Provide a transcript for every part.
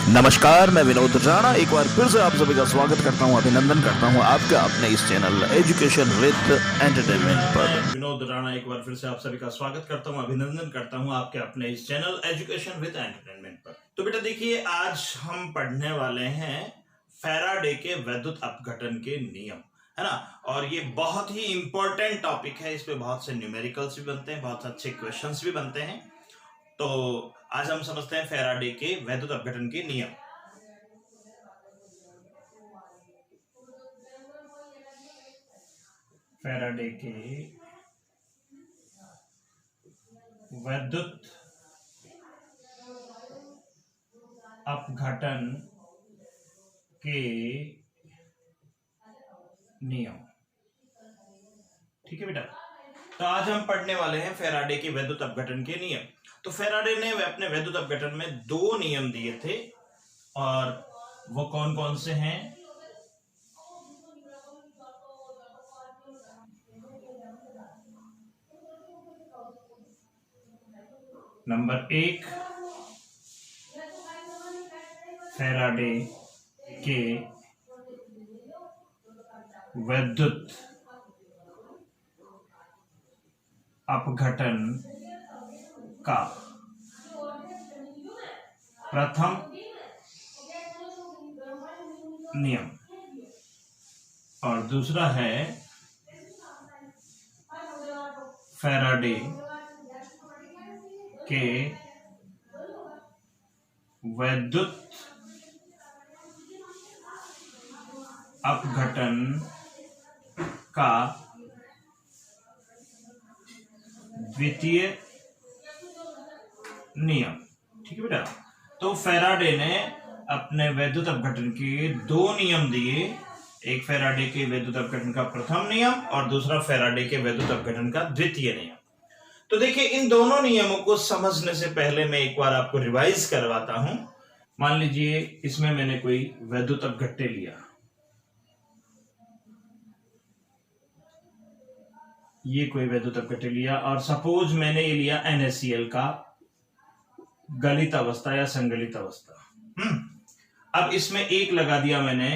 नमस्कार, मैं विनोद राणा एक बार फिर से आप सभी का स्वागत करता हूं, अभिनंदन करता हूं आपका अपने इस चैनल एजुकेशन विद एंटरटेनमेंट पर। विनोद राणा एक बार फिर से आप सभी का स्वागत करता हूं, अभिनंदन करता हूं आपके अपने इस चैनल एजुकेशन विद एंटरटेनमेंट पर। तो बेटा देखिए, आज हम पढ़ने वाले हैं फैराडे के वैद्युत अपघटन के नियम, है ना। और ये बहुत ही इंपॉर्टेंट टॉपिक है, इस पे बहुत से न्यूमेरिकल्स भी बनते हैं, बहुत अच्छे क्वेश्चंस भी बनते हैं। तो आज हम समझते हैं फैराडे के वैद्युत अपघटन के नियम। फैराडे के वैद्युत अपघटन के नियम। ठीक है बेटा, तो आज हम पढ़ने वाले हैं फैराडे के वैद्युत अपघटन के नियम। तो फैराडे ने अपने वैद्युत अपघटन में दो नियम दिए थे, और वो कौन कौन से हैं? नंबर 1, फैराडे के वैद्युत अपघटन का प्रथम नियम, और दूसरा है फैराडे के वैद्युत अपघटन का द्वितीय नियम। ठीक है बेटा, तो फैराडे ने अपने वैद्युत अपघटन के दो नियम दिए, एक फैराडे के वैद्युत अपघटन का प्रथम नियम और दूसरा फैराडे के वैद्युत अपघटन का द्वितीय नियम। तो देखिए, इन दोनों नियमों को समझने से पहले मैं एक बार आपको रिवाइज करवाता हूं। मान लीजिए इसमें मैंने कोई वैद्युत अपघट्य लिया, ये कोई वैद्युत अपघट्य लिया, और सपोज मैंने ये लिया NaCl का गलित अवस्था या संगलित अवस्था। अब इसमें एक लगा दिया मैंने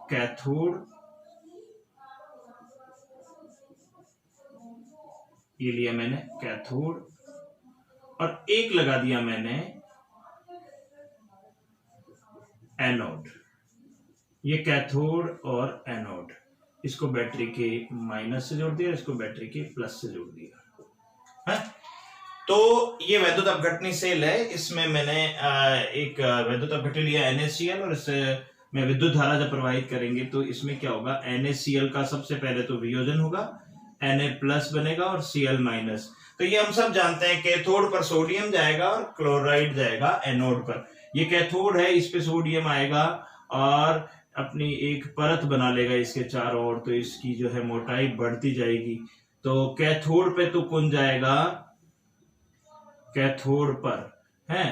कैथोड, ये लिया मैंने कैथोड, और एक लगा दिया मैंने एनोड। ये कैथोड और एनोड, इसको बैटरी के माइनस से जोड़ दिया, इसको बैटरी के प्लस से जोड़ दिया है। तो ये वैद्युत अपघटनी सेल है, इसमें मैंने एक वैद्युत अपघट्य लिया NaCl, और इससे में विद्युत धारा जब प्रवाहित करेंगे तो इसमें क्या होगा, NaCl का सबसे पहले तो वियोजन होगा, Na प्लस बनेगा और Cl माइनस। तो ये हम सब जानते हैं, कैथोड पर सोडियम जाएगा और क्लोराइड जाएगा एनोड पर। ये कैथोड है, इस पे सोडियम आएगा और अपनी एक परत बना लेगा इसके चारों ओर, तो इसकी जो है मोटाई बढ़ती जाएगी। तो कैथोड पे तो कौन जाएगा, कैथोड पर है,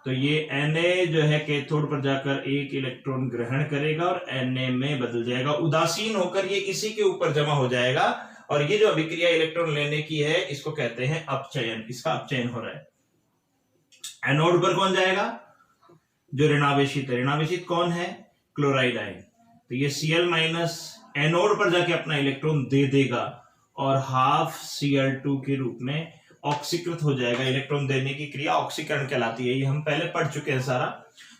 तो ये Na जो है कैथोड पर जाकर एक इलेक्ट्रॉन ग्रहण करेगा और Na में बदल जाएगा, उदासीन होकर ये इसी के ऊपर जमा हो जाएगा, और ये जो अभिक्रिया इलेक्ट्रॉन लेने की है इसको कहते हैं अपचयन, इसका अपचयन हो रहा है। एनोड पर कौन जाएगा, जो ऋणावेशित है, ऋणावेशित कौन है, क्लोराइड आयन। तो ये Cl माइनस एनोड पर जाके अपना इलेक्ट्रॉन दे देगा और हाफ Cl2 के रूप में ऑक्सीकृत हो जाएगा। इलेक्ट्रॉन देने की क्रिया ऑक्सीकरण कहलाती है, ये हम पहले पढ़ चुके हैं सारा।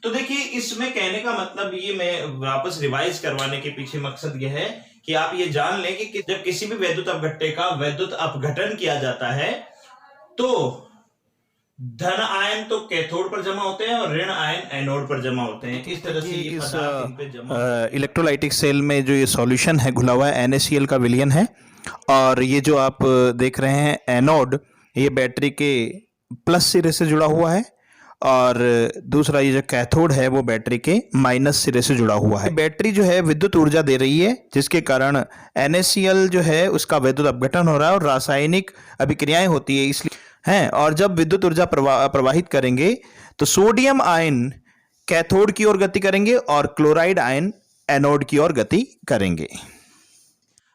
तो देखिए, इसमें कहने का मतलब, ये मैं वापस रिवाइज करवाने के पीछे मकसद यह है कि आप ये जान लें कि जब किसी भी वैद्युत अपघट्य का वैद्युत अपघटन किया जाता है तो धन आयन तो कैथोड पर जमा होते हैं और ऋण आयन एनोड पर जमा होते हैं। इस तरह से ये पदार्थ इन पे जमा इलेक्ट्रोलाइटिक सेल में जो ये सॉल्यूशन है घुला हुआ है, NaCl का विलयन है, और ये जो आप देख रहे हैं एनोड, ये बैटरी के प्लस सिरे से जुड़ा हुआ है, और दूसरा ये जो कैथोड है वो बैटरी के माइनस सिरे से जुड़ा हुआ है। बैटरी जो है विद्युत ऊर्जा दे रही है, जिसके कारण NaCl जो है उसका वैद्युत अपघटन हो रहा है और रासायनिक अभिक्रियाएं होती है, इसलिए हैं। और जब विद्युत ऊर्जा प्रवाहित करेंगे तो सोडियम आयन कैथोड की ओर गति करेंगे और क्लोराइड आयन एनोड की ओर गति करेंगे।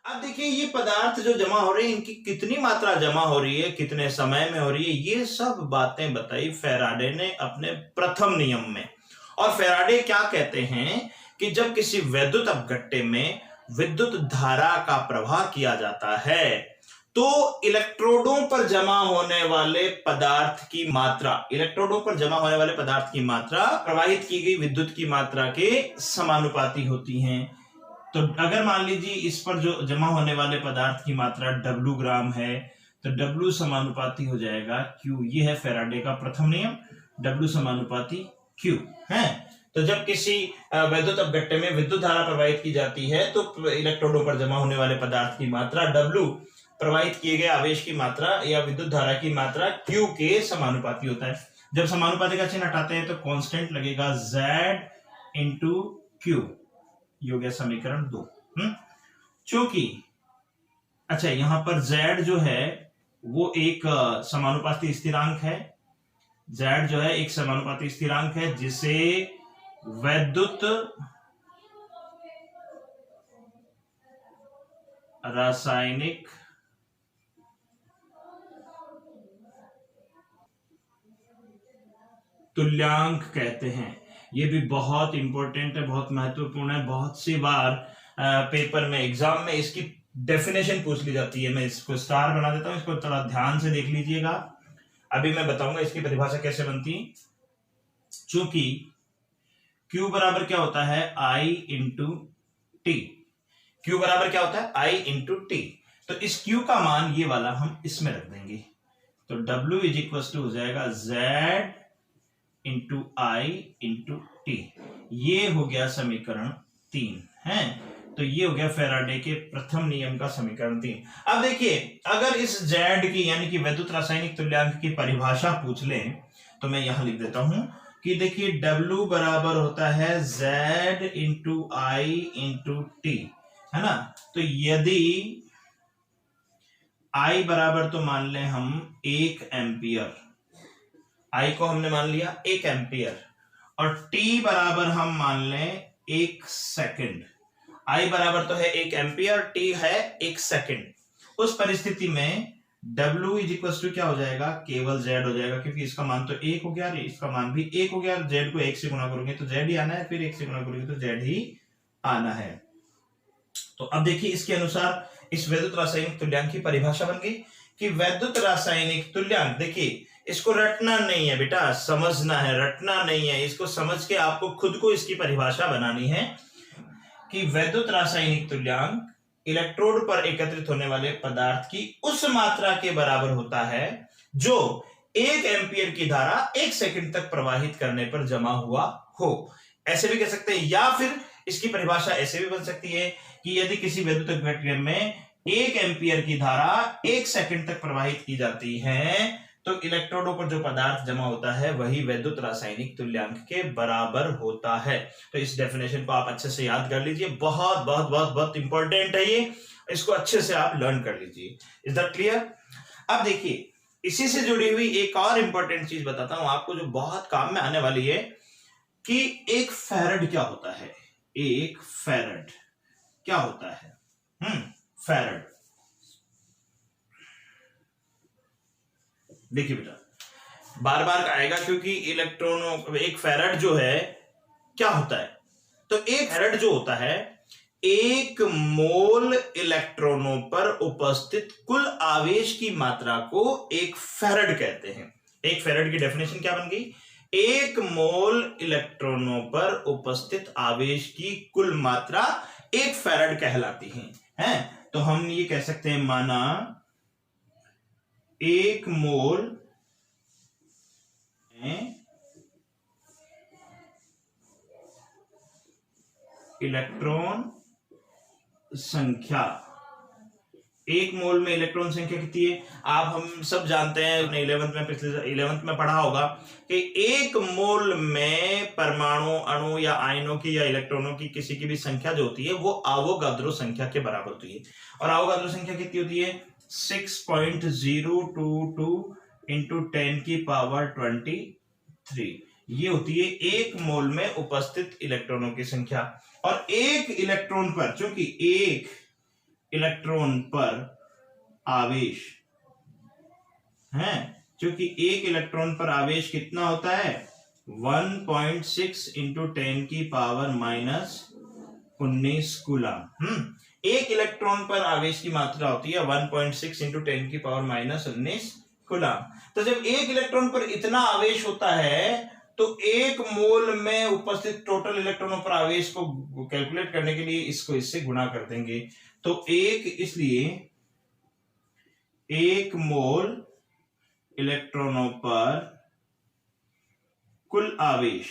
अब देखिए ये पदार्थ जो जमा हो रहे हैं इनकी कितनी मात्रा जमा हो रही है, कितने समय में हो रही है, ये सब बातें बताई फैराडे ने अपने प्रथम नियम में। और फैराडे क्या कहते हैं कि जब किसी वैद्युत अपघट्टे में विद्युत धारा का प्रवाह किया जाता है तो इलेक्ट्रोडों पर जमा होने वाले पदार्थ की मात्रा, इलेक्ट्रोडों पर जमा होने वाले पदार्थ की मात्रा प्रवाहित की गई विद्युत की मात्रा के समानुपाती होती हैं। तो अगर मान लीजिए इस पर जो जमा होने वाले पदार्थ की मात्रा W ग्राम है तो W समानुपाती हो जाएगा Q। ये है फैराडे का प्रथम नियम, W समानुपाती Q है। तो जब किसी वैद्युत अपघट्टे में विद्युत धारा प्रवाहित की जाती है तो इलेक्ट्रोडों पर जमा होने वाले पदार्थ की मात्रा W प्रवाहित किए गए आवेश की मात्रा या विद्युत धारा की मात्रा Q के समानुपाती होता है। जब समानुपाती का चिन्ह हटाते हैं तो कांस्टेंट लगेगा Z इंटू Q। ये हो गया समीकरण 2। चूंकि अच्छा यहां पर Z जो है वो एक समानुपाती स्थिरांक है, Z जो है एक समानुपाती स्थिरांक है जिसे वैद्युत रासायनिक तुल्यांक कहते हैं। ये भी बहुत इंपॉर्टेंट है, बहुत महत्वपूर्ण है। बहुत सी बार पेपर में एग्जाम में इसकी डेफिनेशन पूछ ली जाती है। मैं इसको स्टार बना देता हूं, इसको थोड़ा ध्यान से देख लीजिएगा। अभी मैं बताऊंगा इसकी परिभाषा कैसे बनती। चूंकि Q बराबर क्या होता है I इंटू टी। Q बराबर क्या होता है I इंटू टी। तो इस Q का मान ये वाला हम इसमें रख देंगे तो W इज इक्वल टू हो जाएगा Z into I into T. ये हो गया समीकरण 3 है। तो ये हो गया फैराडे के प्रथम नियम का समीकरण 3। अब देखिए अगर इस Z की यानी कि वैद्युत रासायनिक तुल्यांक की परिभाषा पूछ लें तो मैं यहां लिख देता हूं कि देखिए W बराबर होता है Z into I into T, है ना। तो यदि I बराबर तो मान लें हम 1 एम्पियर, I को हमने मान लिया 1 एम्पियर और T बराबर हम मान लें 1 सेकंड। I बराबर तो है 1 एम्पियर, T है 1 सेकंड। उस परिस्थिति में W इज इक्वल टू क्या हो जाएगा केवल Z हो जाएगा क्योंकि इसका मान तो 1 हो गया, इसका मान भी 1 हो गया। Z को 1 से गुणा करोगे तो Z ही आना है, फिर 1 से गुणा करोगे तो Z ही आना है। तो अब देखिए इसके अनुसार इस वैद्युत रासायनिक तुल्यांक की परिभाषा बन गई कि वैद्युत रासायनिक तुल्यांक, देखिए इसको रटना नहीं है बेटा, समझना है, रटना नहीं है। इसको समझ के आपको खुद को इसकी परिभाषा बनानी है कि वैद्युत रासायनिक तुल्यांक इलेक्ट्रोड पर एकत्रित होने वाले पदार्थ की उस मात्रा के बराबर होता है जो 1 एम्पियर की धारा 1 सेकंड तक प्रवाहित करने पर जमा हुआ हो। ऐसे भी कह सकते हैं या फिर इसकी परिभाषा ऐसे भी बन सकती है कि यदि किसी वैद्युत अपघट्ट में 1 एम्पियर की धारा 1 सेकंड तक प्रवाहित की जाती है तो इलेक्ट्रोडों पर जो पदार्थ जमा होता है वही वैद्युत रासायनिक तुल्यांक के बराबर होता है। तो इस डेफिनेशन को आप अच्छे से याद कर लीजिए, बहुत बहुत बहुत बहुत इंपॉर्टेंट है ये, इसको अच्छे से आप लर्न कर लीजिए। Is that clear? अब देखिए इसी से जुड़ी हुई एक और इंपॉर्टेंट चीज बताता हूं आपको जो बहुत काम में आने वाली है कि एक फैरड क्या होता है। एक फैरड क्या होता है? फैरड, देखिए बेटा बार बार आएगा क्योंकि इलेक्ट्रॉनों, एक फैरड जो है क्या होता है, तो एक फैरड जो होता है 1 मोल इलेक्ट्रॉनों पर उपस्थित कुल आवेश की मात्रा को एक फैरड कहते हैं। एक फैरड की डेफिनेशन क्या बन गई? 1 मोल इलेक्ट्रॉनों पर उपस्थित आवेश की कुल मात्रा 1 फैरड कहलाती है। तो हम ये कह सकते हैं माना 1 मोल में इलेक्ट्रॉन संख्या, 1 मोल में इलेक्ट्रॉन संख्या कितनी है आप हम सब जानते हैं, 11th में पढ़ा होगा कि 1 मोल में परमाणु, अणु या आयनों की या इलेक्ट्रॉनों की किसी की भी संख्या जो होती है वो आवोगाद्रो संख्या के बराबर होती है। और आवोगाद्रो संख्या कितनी होती है? 6.022 इंटू 10 की पावर 23। ये होती है 1 मोल में उपस्थित इलेक्ट्रॉनों की संख्या। और एक इलेक्ट्रॉन पर, चूंकि 1 इलेक्ट्रॉन पर आवेश है, क्योंकि 1 इलेक्ट्रॉन पर आवेश कितना होता है 1.6 इंटू 10 की पावर माइनस 19 कूलम। एक इलेक्ट्रॉन पर आवेश की मात्रा होती है 1.6 इंटू 10 की पावर माइनस 19 कूलम। तो जब एक इलेक्ट्रॉन पर इतना आवेश होता है तो एक मोल में उपस्थित टोटल इलेक्ट्रॉनों पर आवेश को कैलकुलेट करने के लिए इसको इससे गुणा कर देंगे। तो इसलिए एक मोल इलेक्ट्रॉनों पर कुल आवेश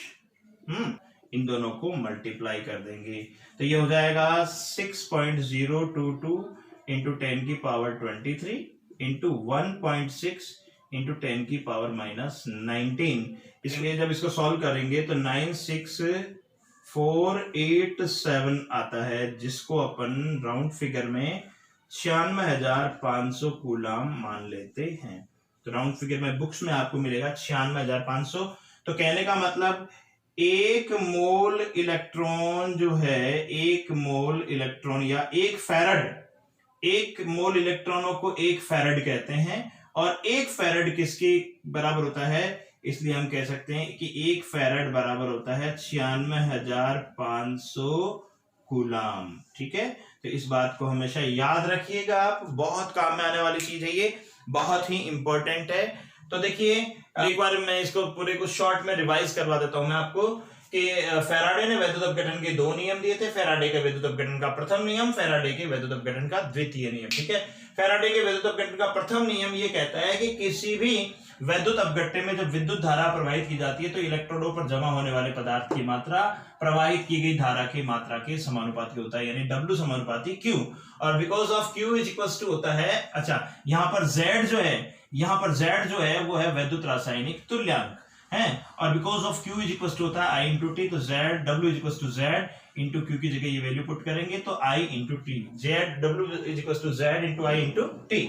इन दोनों को मल्टीप्लाई कर देंगे तो ये हो जाएगा 6.022 इंटू 10 की पावर 23 इंटू 1.6 इंटू 10 की पावर माइनस 19। इसलिए जब इसको सॉल्व करेंगे तो 96487 आता है, जिसको अपन राउंड फिगर में 96,500 कूलम मान लेते हैं। तो राउंड फिगर में बुक्स में आपको मिलेगा 96,500। तो कहने का मतलब एक मोल इलेक्ट्रॉन जो है, एक मोल इलेक्ट्रॉन या एक मोल इलेक्ट्रॉनों को एक फैराड कहते हैं और एक फैराड किसके बराबर होता है, इसलिए हम कह सकते हैं कि एक फैराड बराबर होता है 96,500 कूलम। ठीक है, तो इस बात को हमेशा याद रखिएगा आप, बहुत काम में आने वाली चीज है ये, बहुत ही इंपॉर्टेंट है। तो देखिए एक बार मैं इसको पूरे को शॉर्ट में रिवाइज करवा देता हूं मैं आपको कि फैराडे ने वैद्युत अपघटन के 2 नियम दिए थे। फैराडे के वैद्युत अपघटन का प्रथम नियम, फैराडे के वैद्युत अपघटन का द्वितीय नियम। ठीक है, फैराडे के वैद्युत अपघटन का प्रथम नियम ये कहता है कि किसी भी वैद्युत अपघट्य में जब विद्युत धारा प्रवाहित की जाती है तो इलेक्ट्रोडों पर जमा होने वाले पदार्थ की मात्रा प्रवाहित की गई धारा की मात्रा के समानुपाती होता है, यानी W समानुपाती Q। और because of Q is equal to होता है, अच्छा यहाँ पर Z जो है वो है वैद्युत रासायनिक तुल्यांक है, और because of Q is equal to होता है I इंटू टी, तो W is equal to Z into Q की जगह ये वैल्यू पुट करेंगे तो I into T, W is equal to Z into I into T.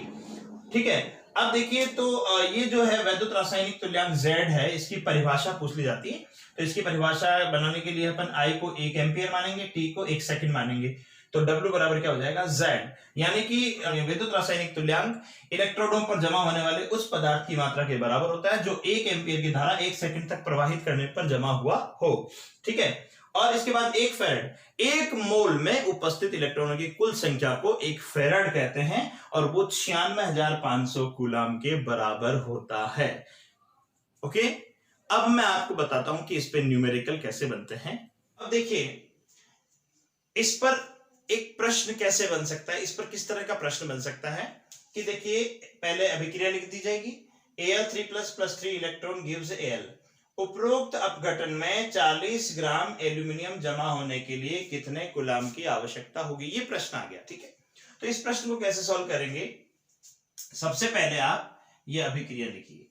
ठीक है, अब देखिए तो ये जो है वैद्युत रासायनिक तुल्यांक Z है, इसकी परिभाषा पूछ ली जाती है। तो इसकी परिभाषा बनाने के लिए अपन I को 1 एम्पियर मानेंगे, T को 1 सेकंड मानेंगे, तो W बराबर क्या हो जाएगा Z, यानी कि विद्युत रासायनिक तुल्यांक इलेक्ट्रोडों पर जमा होने वाले उस पदार्थ की मात्रा के बराबर होता है जो 1 एम्पियर की धारा 1 सेकंड तक प्रवाहित करने पर जमा हुआ हो। ठीक है, और इसके बाद एक फैराड, एक मोल में उपस्थित इलेक्ट्रॉनों की कुल संख्या को एक फैराड कहते हैं और वो 96,500 कूलम के बराबर होता है। ओके, अब मैं आपको बताता हूं कि इस पे न्यूमेरिकल कैसे बनते हैं। अब देखिए इस पर एक प्रश्न कैसे बन सकता है, इस पर किस तरह का प्रश्न बन सकता है कि देखिए पहले अभिक्रिया लिख दी जाएगी, Al3+ + 3 इलेक्ट्रॉन गिव्स Al। उपरोक्त अपघटन में 40 ग्राम एल्यूमिनियम जमा होने के लिए कितने कूलम की आवश्यकता होगी, ये प्रश्न आ गया। ठीक है, तो इस प्रश्न को कैसे सॉल्व करेंगे, सबसे पहले आप ये अभिक्रिया लिखिए,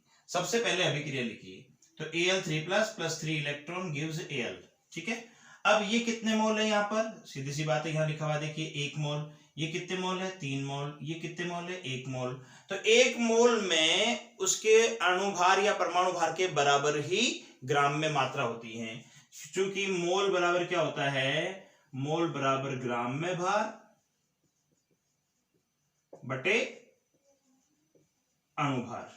तो Al3+ + 3 इलेक्ट्रॉन गिव्स Al। ठीक है, अब ये कितने मोल है, यहाँ पर सीधी सी बात है, यहाँ लिखा हुआ देखिए 1 मोल, ये कितने मोल है 3 मोल, ये कितने मोल है 1 मोल। तो 1 मोल में उसके अणुभार या परमाणु भार के बराबर ही ग्राम में मात्रा होती है, क्योंकि मोल बराबर क्या होता है, मोल बराबर ग्राम में भार बटे अणुभार।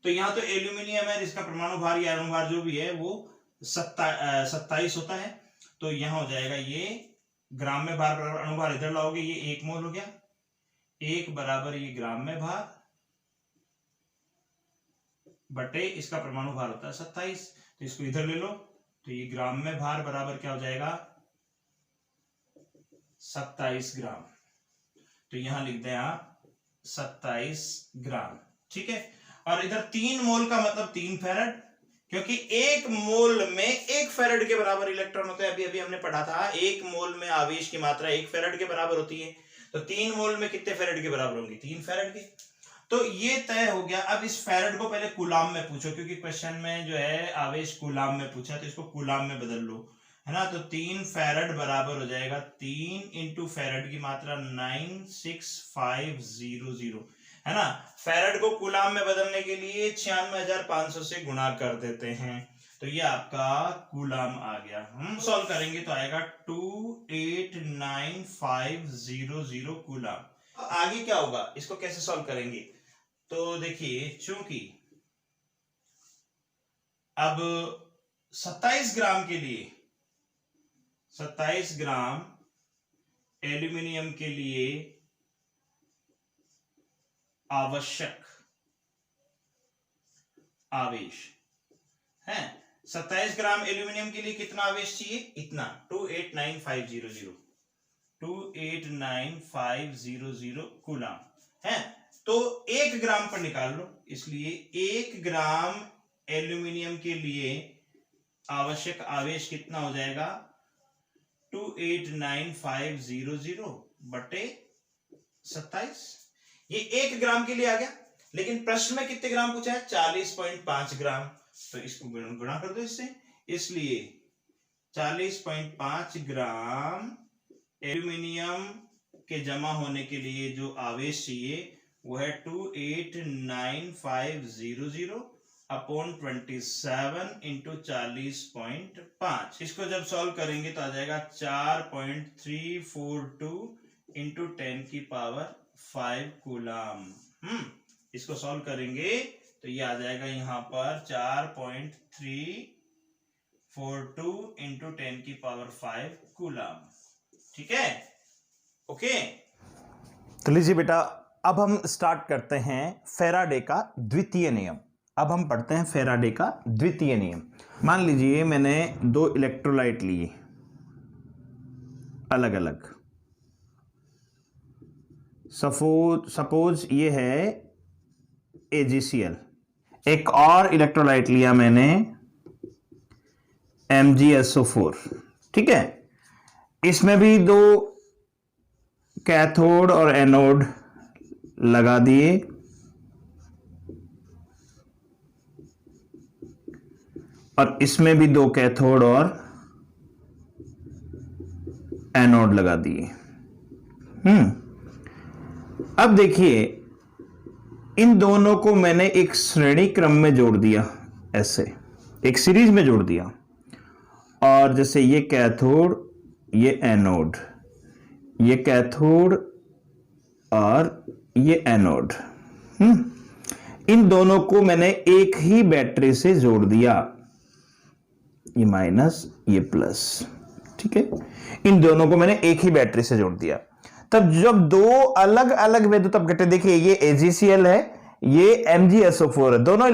तो यहां तो एल्यूमिनियम है, इसका परमाणु भार या अणुभार जो भी है वो 27 होता है, तो यहां हो जाएगा ये ग्राम में भार बराबर अणुभार, इधर लाओगे ये 1 मोल हो गया, 1 बराबर ये ग्राम में भार बटे इसका परमाणु भार होता है 27, तो इसको इधर ले लो, तो ये ग्राम में भार बराबर क्या हो जाएगा 27 ग्राम, तो यहां लिख दें आप 27 ग्राम। ठीक है, और इधर 3 मोल का मतलब 3 फैराड, क्योंकि 1 मोल में 1 फैराड के बराबर इलेक्ट्रॉन होते हैं, अभी हमने पढ़ा था 1 मोल में आवेश की मात्रा 1 फैराड के बराबर होती है, तो 3 मोल में कितने फैराड के बराबर होंगी, 3 फैराड के। तो ये तय हो गया। अब इस फैराड को पहले कूलाम में पूछो, क्योंकि क्वेश्चन में जो है आवेश कूलाम में पूछा, तो इसको कूलाम में बदल लो, है ना। तो 3 फैराड बराबर हो जाएगा 3 इंटू फैराड की मात्रा 96500, है ना। फैराड को कूलाम में बदलने के लिए 96,500 से गुणा कर देते हैं, तो ये आपका कूलाम आ गया। हम सॉल्व करेंगे तो आएगा 289500 कूलाम। आगे क्या होगा, इसको कैसे सॉल्व करेंगे, तो देखिए चूंकि अब 27 ग्राम के लिए 27 ग्राम एल्यूमिनियम के लिए आवश्यक आवेश है। 27 ग्राम एल्यूमिनियम के लिए कितना आवेश चाहिए? इतना 289500 कूलम है। तो 1 ग्राम पर निकाल लो, इसलिए 1 ग्राम एल्यूमिनियम के लिए आवश्यक आवेश कितना हो जाएगा? 289500 बटे 27। ये 1 ग्राम के लिए आ गया, लेकिन प्रश्न में कितने ग्राम पूछा है? 40.5 ग्राम। तो इसको गुणा कर दो इससे, इसलिए 40.5 ग्राम एल्यूमिनियम के जमा होने के लिए जो आवेश चाहिए वो है 289500 अपॉन 27 इंटू 40.5। इसको जब सॉल्व करेंगे तो आ जाएगा 4.342 इंटू 10⁵ कूलम। इसको सॉल्व करेंगे तो ये आ जाएगा यहां पर 4.342 इंटू 10⁵ कूलम। ठीक है, ओके। तो लीजिए बेटा, अब हम स्टार्ट करते हैं फैराडे का द्वितीय नियम। अब हम पढ़ते हैं फैराडे का द्वितीय नियम। मान लीजिए मैंने 2 इलेक्ट्रोलाइट लिए अलग अलग। सपोज ये है AgCl। एक और इलेक्ट्रोलाइट लिया मैंने MgSO4। ठीक है, इसमें भी 2 कैथोड और एनोड लगा दिए, और इसमें भी 2 कैथोड और एनोड लगा दिए। अब देखिए, इन दोनों को मैंने एक श्रेणी क्रम में जोड़ दिया, ऐसे एक सीरीज में जोड़ दिया। और जैसे ये कैथोड, ये एनोड, ये कैथोड और ये एनोड, इन दोनों को मैंने एक ही बैटरी से जोड़ दिया, ये माइनस ये प्लस। ठीक है, इन दोनों को मैंने एक ही बैटरी से जोड़ दिया। तब जब 2 अलग अलग विद्युत अपघट्य, देखिए ये AgCl है, ये MgSO4 है, दोनों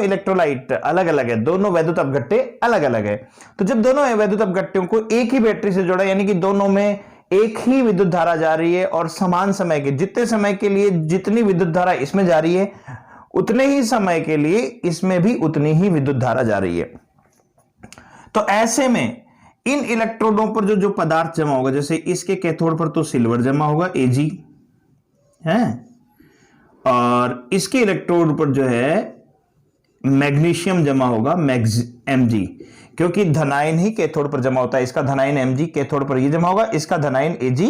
इलेक्ट्रोलाइट अलग अलग है, दोनों वैद्युत अपघट्य अलग अलग है। तो जब दोनों वैद्युत अपघट्यों को एक ही बैटरी से जोड़ा, यानी कि दोनों में एक ही विद्युत धारा जा रही है, और समान समय के, जितने समय के लिए जितनी विद्युत धारा इसमें जा रही है, उतने ही समय के लिए इसमें भी उतनी ही विद्युत धारा जा रही है। तो ऐसे में इन इलेक्ट्रोडों पर जो पदार्थ जमा होगा, जैसे इसके कैथोड पर तो सिल्वर जमा होगा Ag है, और इसके इलेक्ट्रोड पर जो है मैग्नीशियम जमा होगा Mg, क्योंकि धनायन ही कैथोड पर जमा होता है। इसका धनायन Mg कैथोड पर ये जमा होगा, इसका धनायन Ag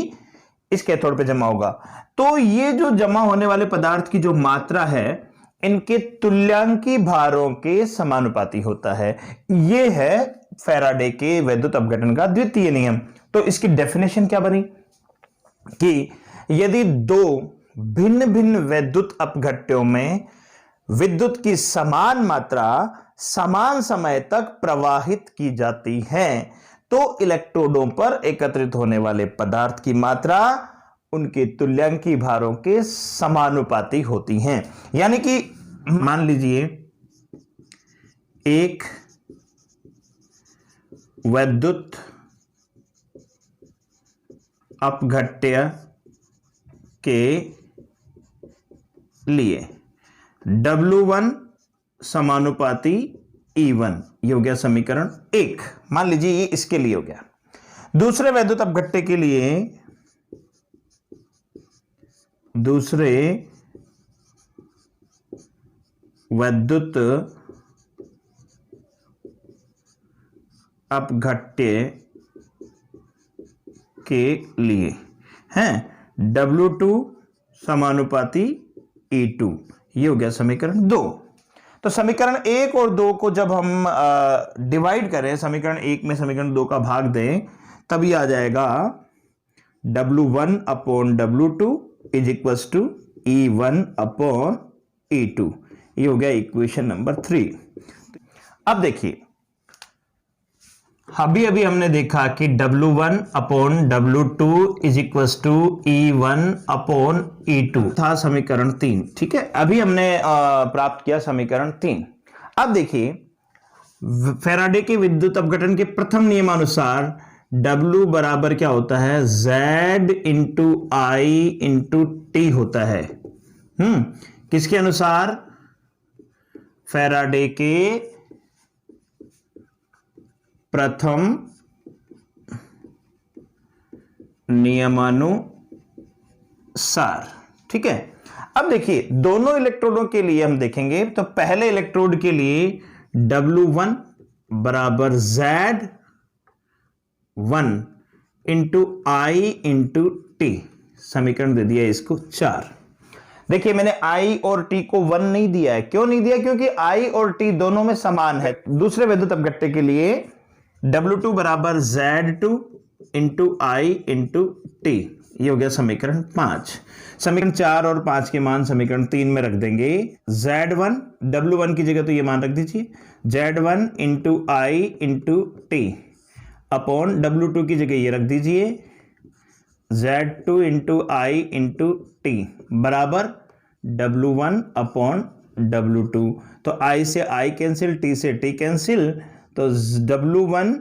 इस कैथोड पर जमा होगा। तो ये जो जमा होने वाले पदार्थ की जो मात्रा है, इनके तुल्यांकी भारों के समानुपाती होता है। ये है फैराडे के वैद्युत अपघटन का द्वितीय नियम। तो इसकी डेफिनेशन क्या बनी कि यदि 2 भिन्न भिन्न वैद्युत अपघट्यों में विद्युत की समान मात्रा समान समय तक प्रवाहित की जाती है, तो इलेक्ट्रोडों पर एकत्रित होने वाले पदार्थ की मात्रा उनके तुल्यांकी भारों के समानुपाती होती हैं। यानी कि मान लीजिए एक वैद्युत अपघट्य के लिए W1 समानुपाती E1, ये हो गया समीकरण 1। मान लीजिए ये इसके लिए हो गया। दूसरे वैद्युत अपघट्य के लिए, दूसरे वैद्युत अपघट्य के लिए हैं W2 समानुपाती E2, ये हो गया समीकरण 2। तो समीकरण 1 और 2 को जब हम डिवाइड करें, समीकरण 1 में समीकरण 2 का भाग दें, तब ये आ जाएगा W1 upon W2 is equals to E1 upon E2। ये हो गया इक्वेशन नंबर 3। अब देखिए, अभी अभी हमने देखा कि W1 upon W2 is equal to E1 upon E2 था समीकरण 3। ठीक है, अभी हमने प्राप्त किया समीकरण 3। अब देखिए फैराडे के विद्युत अपघटन के प्रथम नियमानुसार W बराबर क्या होता है, Z इंटू आई इंटू टी होता है। किसके अनुसार, फैराडे के प्रथम नियमानुसार। ठीक है, अब देखिए दोनों इलेक्ट्रोडों के लिए हम देखेंगे तो पहले इलेक्ट्रोड के लिए W1 बराबर Z1 इंटू आई इंटू टी, समीकरण दे दिया इसको 4। देखिए मैंने I और T को 1 नहीं दिया है, क्यों नहीं दिया, क्योंकि I और T दोनों में समान है। दूसरे विद्युत अपघट्य के लिए W2 बराबर Z2 इंटू आई इंटू टी, ये हो गया समीकरण 5। समीकरण 4 और 5 के मान समीकरण 3 में रख देंगे। Z1 W1 की जगह तो ये मान रख दीजिए, Z1 इंटू आई इंटू टी अपॉन W2 की जगह ये रख दीजिए Z2 इंटू आई इंटू टी बराबर W1 अपॉन W2। तो I से I कैंसिल, T से T कैंसिल, तो W1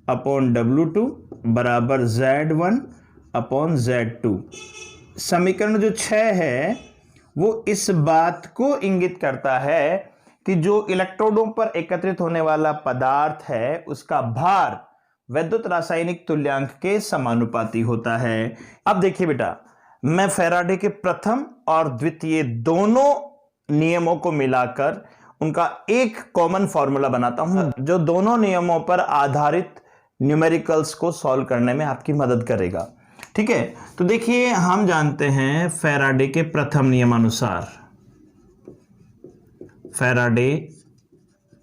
अपॉन W2 बराबर Z1 अपॉन Z2। समीकरण जो 6 है वो इस बात को इंगित करता है कि जो इलेक्ट्रोडों पर एकत्रित होने वाला पदार्थ है उसका भार वैद्युत रासायनिक तुल्यांक के समानुपाती होता है। अब देखिए बेटा, मैं फैराडे के प्रथम और द्वितीय दोनों नियमों को मिलाकर उनका एक कॉमन फॉर्मूला बनाता हूं जो दोनों नियमों पर आधारित न्यूमेरिकल्स को सॉल्व करने में आपकी मदद करेगा। ठीक है, तो देखिए हम जानते हैं फैराडे के प्रथम नियमानुसार, फैराडे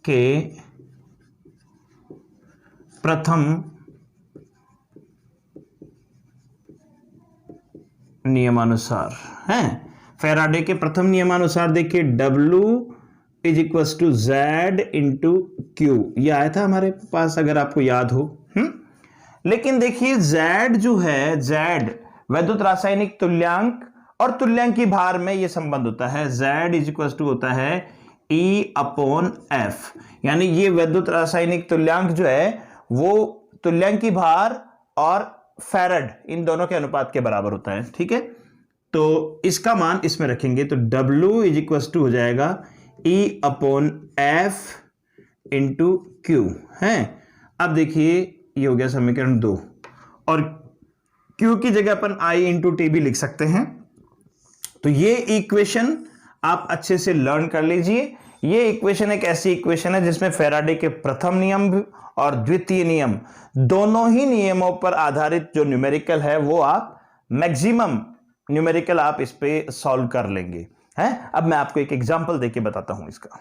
के प्रथम नियमानुसार हैं, फैराडे के प्रथम नियमानुसार देखिए W is equal to Z into Q, ये आया था हमारे पास अगर आपको याद हो। लेकिन देखिए Z जो है, Z वैद्युत रासायनिक तुल्यांक और तुल्यांकी भार में ये संबंध होता है, Z इज इक्वल टू होता है E अपॉन F, यानी ये वैद्युत रासायनिक तुल्यांक जो है वो तुल्यांकी भार और फैराड इन दोनों के अनुपात के बराबर होता है। ठीक है, तो इसका मान इसमें रखेंगे तो W इज इक्वल टू हो जाएगा E upon F into Q है। अब देखिए ये हो गया समीकरण 2 और Q की जगह अपन I इंटू टी भी लिख सकते हैं। तो ये इक्वेशन आप अच्छे से लर्न कर लीजिए। ये इक्वेशन एक ऐसी इक्वेशन है जिसमें फैराडे के प्रथम नियम और द्वितीय नियम दोनों ही नियमों पर आधारित जो न्यूमेरिकल है वो आप मैक्सिमम न्यूमेरिकल आप इस पे सॉल्व कर लेंगे हैं। अब मैं आपको एक एग्जांपल देके बताता हूं इसका।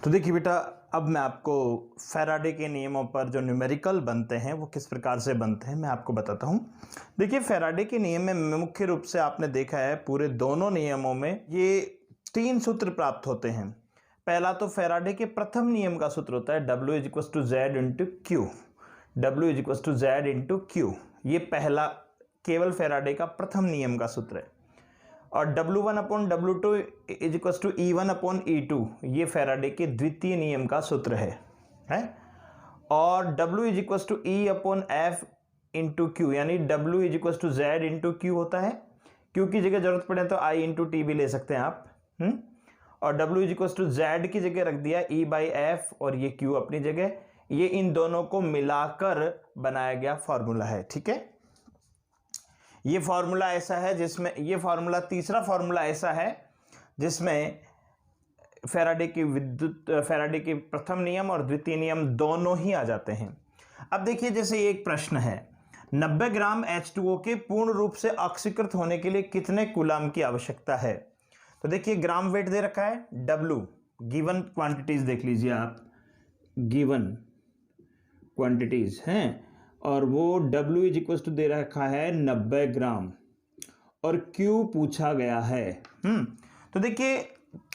तो देखिए बेटा, अब मैं आपको फैराडे के नियमों पर जो न्यूमेरिकल बनते हैं वो किस प्रकार से बनते हैं मैं आपको बताता हूं। देखिए फैराडे के नियम में मुख्य रूप से आपने देखा है पूरे दोनों नियमों में ये 3 सूत्र प्राप्त होते हैं। पहला तो फैराडे के प्रथम नियम का सूत्र होता है W is equal to Z into Q, W is equal to Z into Q, ये पहला केवल फैराडे का प्रथम नियम का सूत्र है। और W1 upon W2 is equal to E1 upon E2, ये फैराडे के द्वितीय नियम का सूत्र है? और W is equal to E upon F into Q, यानी W is equal to Z into Q होता है। क्यू की जगह जरूरत पड़े तो I इंटू टी भी ले सकते हैं आप। और W is equal to Z की जगह रख दिया E बाई F और ये Q अपनी जगह, ये इन दोनों को मिलाकर बनाया गया फॉर्मूला है। ठीक है, ये फॉर्मूला ऐसा है जिसमें ये फॉर्मूला तीसरा फॉर्मूला ऐसा है जिसमें फैराडे के प्रथम नियम और द्वितीय नियम दोनों ही आ जाते हैं। अब देखिए जैसे एक प्रश्न है, 90 ग्राम H2O के पूर्ण रूप से ऑक्सीकृत होने के लिए कितने कूलाम की आवश्यकता है? तो देखिए ग्राम वेट दे रखा है, W गिवन क्वांटिटीज देख लीजिए आप, गिवन क्वांटिटीज हैं और वो W इज इक्वल टू दे रखा है 90 ग्राम और Q पूछा गया है। तो देखिए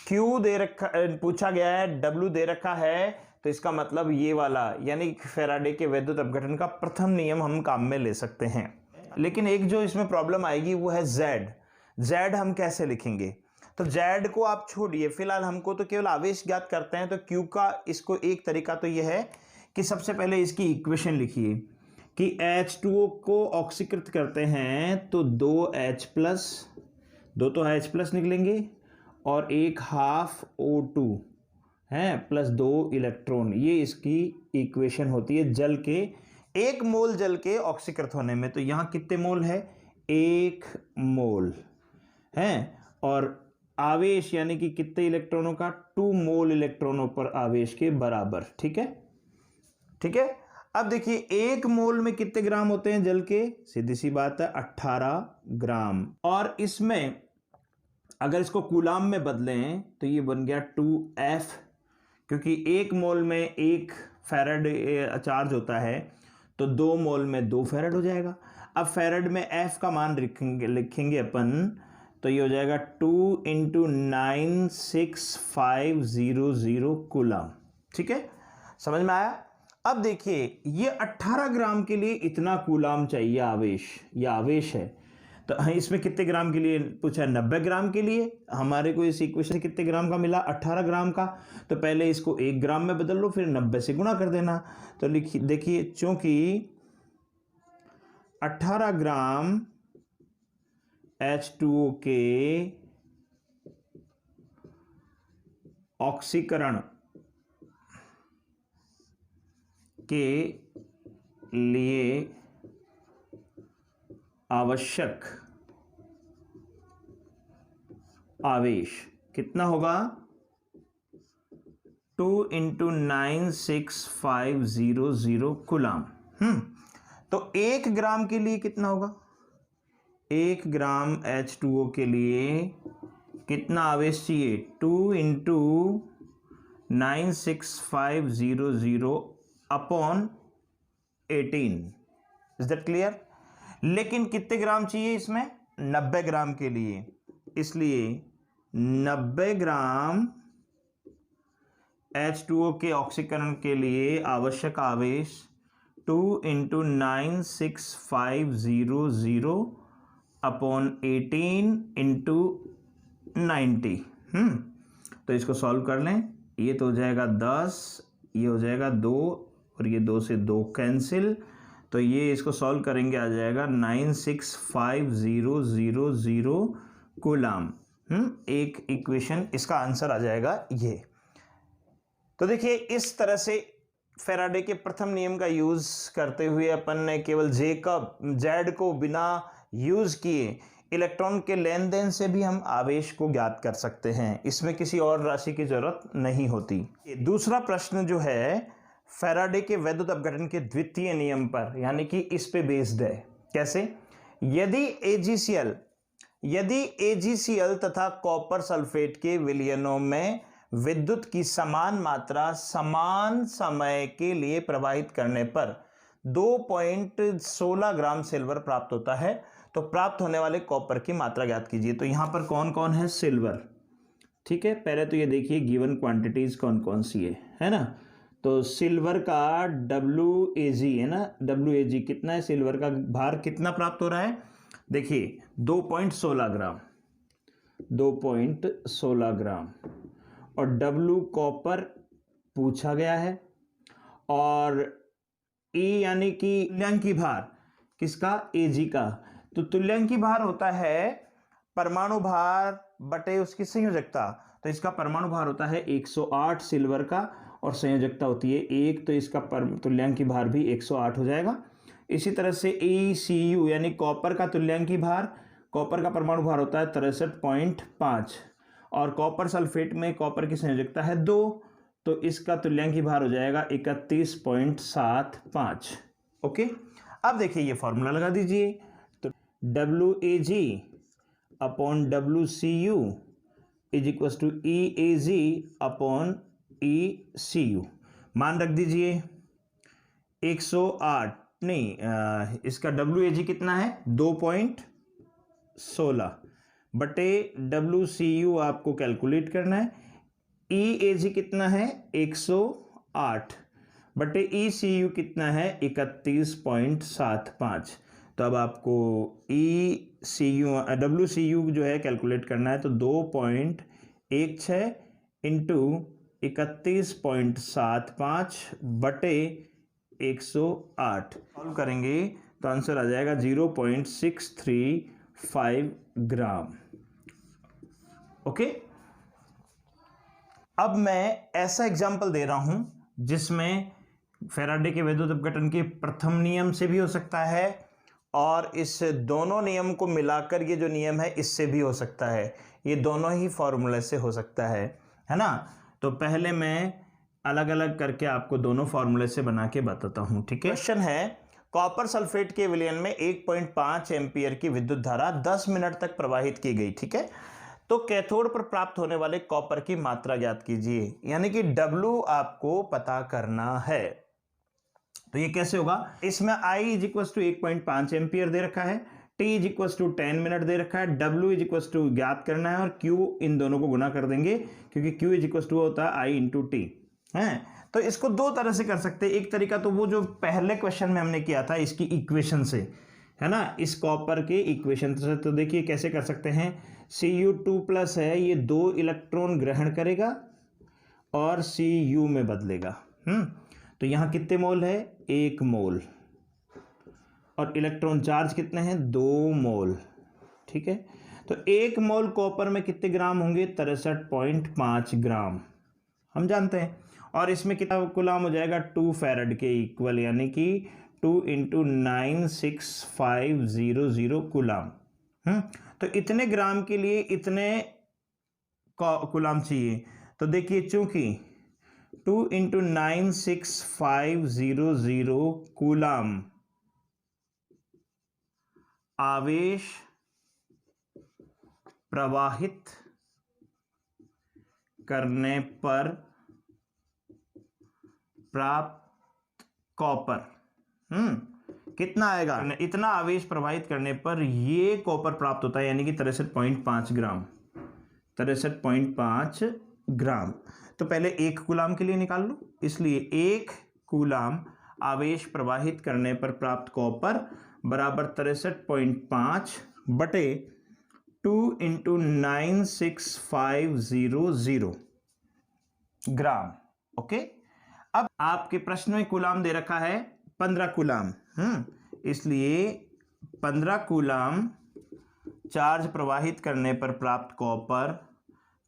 Q दे रखा पूछा गया है, W दे रखा है, तो इसका मतलब ये वाला यानी फैराडे के वैद्युत अपघटन का प्रथम नियम हम काम में ले सकते हैं। लेकिन एक जो इसमें प्रॉब्लम आएगी वो है जेड। जेड हम कैसे लिखेंगे? तो जेड को आप छोड़िए, फिलहाल हमको तो केवल आवेश ज्ञात करते हैं। तो क्यू का इसको एक तरीका तो यह है कि सबसे पहले इसकी इक्वेशन लिखिए कि H2O को ऑक्सीकृत करते हैं तो 2H+, 2 तो H प्लस निकलेंगे और 1/2 O2 है प्लस 2 इलेक्ट्रॉन। ये इसकी इक्वेशन होती है जल के 1 मोल जल के ऑक्सीकृत होने में। तो यहाँ कितने मोल है? 1 मोल है। और आवेश यानी कि कितने इलेक्ट्रॉनों का? 2 मोल इलेक्ट्रॉनों पर आवेश के बराबर। ठीक है, ठीक है। अब देखिए 1 मोल में कितने ग्राम होते हैं जल के? सीधी सी बात है 18 ग्राम। और इसमें अगर इसको कूलाम में बदलें तो ये बन गया 2F, क्योंकि 1 मोल में 1 फैराड चार्ज होता है तो 2 मोल में 2 फैराड हो जाएगा। अब फैराड में F का मान लिखेंगे अपन, तो ये हो जाएगा 2 × 96500 कूलाम। ठीक है, समझ में आया? अब देखिए ये 18 ग्राम के लिए इतना कूलाम चाहिए आवेश, या आवेश है। तो इसमें कितने ग्राम के लिए पूछा है? 90 ग्राम के लिए। हमारे को इस इक्वेशन से कितने ग्राम का मिला? 18 ग्राम का। तो पहले इसको 1 ग्राम में बदल लो, फिर 90 से गुणा कर देना। तो लिखिए, देखिए चूंकि 18 ग्राम H2O के ऑक्सीकरण के लिए आवश्यक आवेश कितना होगा? 2 × 96500 कूलाम। तो 1 ग्राम के लिए कितना होगा? 1 ग्राम H2O के लिए कितना आवेश चाहिए? 2 × 96500 अपॉन 18। Is that clear? लेकिन कितने ग्राम चाहिए इसमें? 90 ग्राम के लिए। इसलिए 90 ग्राम H2O के ऑक्सीकरण के लिए आवश्यक आवेश 2 × 96500 अपॉन 18 × 90। तो इसको सॉल्व कर लें। ये तो हो जाएगा 10, ये हो जाएगा 2 और ये 2 से 2 कैंसिल। तो ये इसको सॉल्व करेंगे, आ जाएगा 96500 कूलाम। एक इक्वेशन, इसका आंसर आ जाएगा ये। तो देखिए इस तरह से फैराडे के प्रथम नियम का यूज करते हुए अपन ने केवल जेड को बिना यूज किए इलेक्ट्रॉन के लेन देन से भी हम आवेश को ज्ञात कर सकते हैं। इसमें किसी और राशि की जरूरत नहीं होती। दूसरा प्रश्न जो है फैराडे के वैद्युत अपघटन के द्वितीय नियम पर, यानी कि इस पे बेस्ड है। कैसे? यदि AgCl तथा कॉपर सल्फेट के विलयनों में विद्युत की समान मात्रा समान समय के लिए प्रवाहित करने पर 2.16 ग्राम सिल्वर प्राप्त होता है, तो प्राप्त होने वाले कॉपर की मात्रा ज्ञात कीजिए। तो यहां पर कौन कौन है? सिल्वर। ठीक है, पहले तो ये देखिए गिवन क्वांटिटीज कौन कौन सी है ना। तो सिल्वर का WAG है ना, WAG कितना है? सिल्वर का भार कितना प्राप्त हो रहा है? देखिए 2.16 ग्राम, 2.16 ग्राम। और W कॉपर पूछा गया है, और E यानी कि तुल्यांकी भार किसका? AG का। तो तुल्यांकी भार होता है परमाणु भार बटे उसकी संयोजकता। तो इसका परमाणु भार होता है 108 सिल्वर का, और संयोजकता होती है 1, तो इसका तुल्यांकी भार भी 108 हो जाएगा। इसी तरह से ACU यानी कॉपर का तुल्यांकी भार, कॉपर का परमाणु भार होता है 63.5, और कॉपर सल्फेट में कॉपर की संयोजकता है 2, तो इसका तुल्यांकी भार हो जाएगा 31.75। ओके, अब देखिए ये फॉर्मूला लगा दीजिए। तो WAG upon WCU is equal to EAG upon ECU। मान रख दीजिए 108, नहीं इसका WAG कितना है? 2.16 बटे WCU आपको कैलकुलेट करना है। EAG कितना है? 108 8 बटे ECU कितना है 31.75। तो अब आपको WCU जो है कैलकुलेट करना है, तो 2.16 इंटू 31.75 बटे 108 सॉल्व करेंगे तो आंसर आ जाएगा 0.635 ग्राम। ओके, अब मैं ऐसा एग्जांपल दे रहा हूं जिसमें फैराडे के वैद्युत अपघटन के प्रथम नियम से भी हो सकता है और इस दोनों नियम को मिलाकर ये जो नियम है इससे भी हो सकता है। ये दोनों ही फॉर्मूले से हो सकता है ना। तो पहले मैं अलग अलग करके आपको दोनों फॉर्मूले से बना के बताता हूं, ठीक है। क्वेश्चन है, कॉपर सल्फेट के विलयन में 1.5 एम्पियर की विद्युत धारा 10 मिनट तक प्रवाहित की गई, ठीक है। तो कैथोड पर प्राप्त होने वाले कॉपर की मात्रा ज्ञात कीजिए, यानी कि W आपको पता करना है। तो ये कैसे होगा, इसमें I = 1.5 एम्पियर दे रखा है, T = 10 मिनट दे रखा है, W = ज्ञात करना है और Q इन दोनों को गुना कर देंगे क्योंकि Q = होता है I × T है। तो इसको दो तरह से कर सकते हैं। एक तरीका तो वो जो पहले क्वेश्चन में हमने किया था इसकी इक्वेशन से, है ना, इस कॉपर के इक्वेशन से। तो देखिए कैसे कर सकते हैं, Cu2+ है, ये 2 इलेक्ट्रॉन ग्रहण करेगा और Cu में बदलेगा। तो यहां कितने मोल है, 1 मोल, और इलेक्ट्रॉन चार्ज कितने हैं, 2 मोल, ठीक है। तो 1 मोल कॉपर में कितने ग्राम होंगे, 63.5 ग्राम हम जानते हैं। और इसमें कितना कूलाम हो जाएगा, 2 फैराड के इक्वल, यानी कि 2 × 96500 कूलाम। तो इतने ग्राम के लिए इतने कूलाम चाहिए। तो देखिए चूंकि 2 × 96500 कूलाम आवेश प्रवाहित करने पर प्राप्त कॉपर कितना आएगा, इतना आवेश प्रवाहित करने पर ये कॉपर प्राप्त होता है, यानी कि 63.5 ग्राम, 63.5 ग्राम। तो पहले 1 कूलाम के लिए निकाल लो, इसलिए 1 कूलाम आवेश प्रवाहित करने पर प्राप्त कॉपर बराबर 63.5 बटे 2 × 96500 ग्राम। ओके, अब आपके प्रश्न में कूलाम दे रखा है 15 कूलाम, इसलिए 15 कूलाम चार्ज प्रवाहित करने पर प्राप्त कॉपर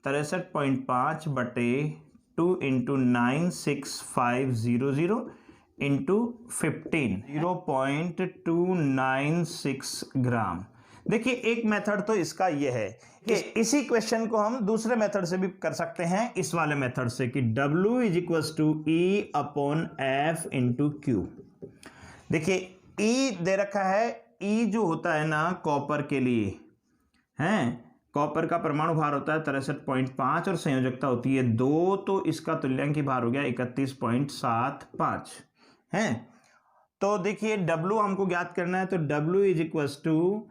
63.5 बटे 2 × 96500 इंटू 15, 0.296 ग्राम। देखिए एक मेथड तो इसका ये है कि इसी क्वेश्चन को हम दूसरे मेथड से भी कर सकते हैं, इस वाले मेथड से कि W = E/F × Q। देखिए E दे रखा है, E जो होता है ना कॉपर के लिए हैं, कॉपर का परमाणु भार होता है 63.5 और संयोजकता होती है 2, तो इसका तुल्यांकी भार हो गया 31.75 हैं। तो देखिए W हमको ज्ञात करना है, तो W =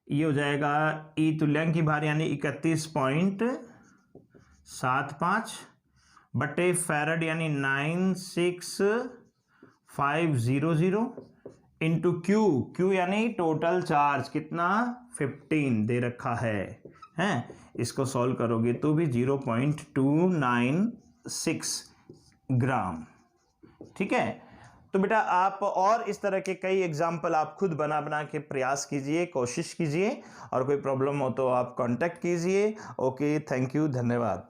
ये हो जाएगा E तुल्यांकी भार यानी 31.75 बटे फैराड यानी 96500 इंटू Q यानी टोटल चार्ज कितना 15 दे रखा है, इसको सॉल्व करोगे तो भी 0.296 ग्राम, ठीक है। तो बेटा आप और इस तरह के कई एग्जाम्पल आप खुद बना के प्रयास कीजिए, कोशिश कीजिए, और कोई प्रॉब्लम हो तो आप कांटेक्ट कीजिए। ओके, थैंक यू, धन्यवाद।